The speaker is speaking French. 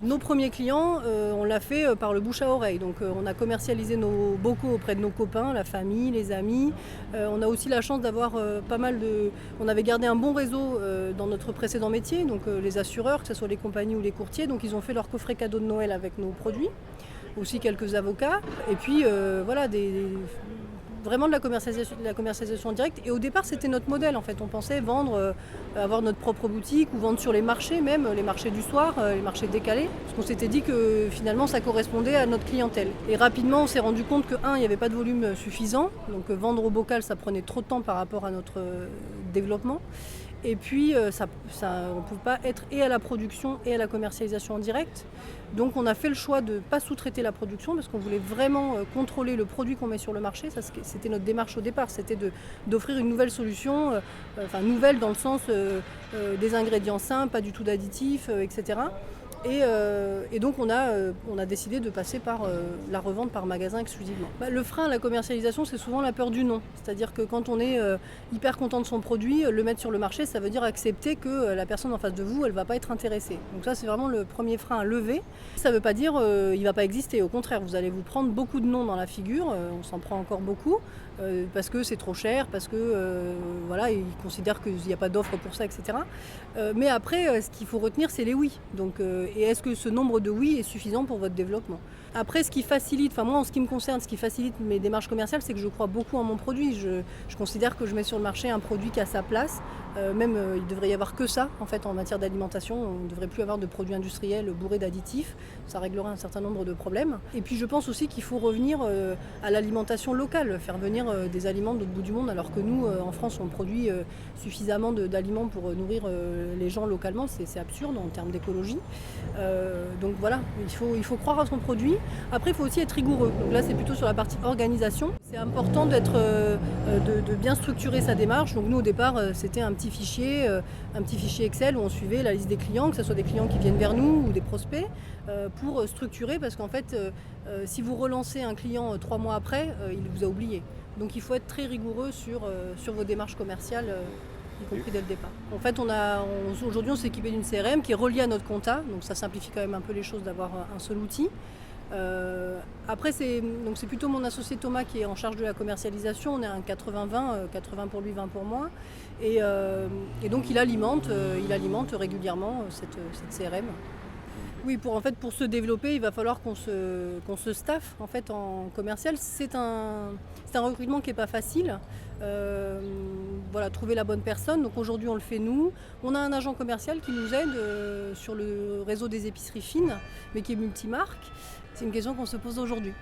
Nos premiers clients, on l'a fait par le bouche à oreille. Donc on a commercialisé nos bocaux auprès de nos copains, la famille, les amis. On a aussi la chance d'avoir pas mal de... On avait gardé un bon réseau dans notre précédent métier, donc les assureurs, que ce soit les compagnies ou les courtiers. Donc ils ont fait leur coffret cadeau de Noël avec nos produits. Aussi quelques avocats. Et puis voilà, vraiment de la commercialisation en direct. Et au départ, c'était notre modèle en fait. On pensait vendre, avoir notre propre boutique ou vendre sur les marchés même, les marchés du soir, les marchés décalés. Parce qu'on s'était dit que finalement ça correspondait à notre clientèle. Et rapidement, on s'est rendu compte que, il n'y avait pas de volume suffisant. Donc vendre au bocal, ça prenait trop de temps par rapport à notre développement. Et puis, on ne peut pas être et à la production et à la commercialisation en direct. Donc, on a fait le choix de ne pas sous-traiter la production parce qu'on voulait vraiment contrôler le produit qu'on met sur le marché. Ça, c'était notre démarche au départ, c'était d'offrir une nouvelle solution, nouvelle dans le sens des ingrédients simples, pas du tout d'additifs, etc. Et donc on a décidé de passer par la revente par magasin exclusivement. Le frein à la commercialisation, c'est souvent la peur du non. C'est-à-dire que quand on est hyper content de son produit, le mettre sur le marché, ça veut dire accepter que la personne en face de vous, elle ne va pas être intéressée. Donc ça, c'est vraiment le premier frein à lever. Ça ne veut pas dire qu'il ne va pas exister. Au contraire, vous allez vous prendre beaucoup de non dans la figure. On s'en prend encore beaucoup parce que c'est trop cher, parce que voilà, ils considèrent qu'il n'y a pas d'offre pour ça, etc. Mais après, ce qu'il faut retenir, c'est les oui. Donc, et est-ce que ce nombre de oui est suffisant pour votre développement ? Après, ce qui facilite, moi en ce qui me concerne, ce qui facilite mes démarches commerciales, c'est que je crois beaucoup en mon produit. Je considère que je mets sur le marché un produit qui a sa place. Il devrait y avoir que ça en fait en matière d'alimentation. On ne devrait plus avoir de produits industriels bourrés d'additifs. Ça réglerait un certain nombre de problèmes. Et puis je pense aussi qu'il faut revenir à l'alimentation locale, faire venir des aliments de l'autre bout du monde, alors que nous, en France, on produit suffisamment d'aliments pour nourrir les gens localement. C'est absurde en termes d'écologie. Donc voilà, il faut croire à son produit. Après, il faut aussi être rigoureux. Donc là, c'est plutôt sur la partie organisation. C'est important de bien structurer sa démarche. Donc nous, au départ, c'était un petit fichier Excel où on suivait la liste des clients, que ce soit des clients qui viennent vers nous ou des prospects, pour structurer. Parce qu'en fait, si vous relancez un client 3 mois après, il vous a oublié. Donc il faut être très rigoureux sur vos démarches commerciales. Y compris dès le départ. En fait, aujourd'hui, on s'est équipé d'une CRM qui est reliée à notre compta, donc ça simplifie quand même un peu les choses d'avoir un seul outil. Après, c'est plutôt mon associé Thomas qui est en charge de la commercialisation. On est un 80-20, 80 pour lui, 20 pour moi. Et donc, il alimente régulièrement cette CRM. Oui, pour se développer, il va falloir qu'on se staffe en fait en commercial. C'est un recrutement qui n'est pas facile. Trouver la bonne personne. Donc aujourd'hui, on le fait nous. On a un agent commercial qui nous aide sur le réseau des épiceries fines, mais qui est multimarque. C'est une question qu'on se pose aujourd'hui.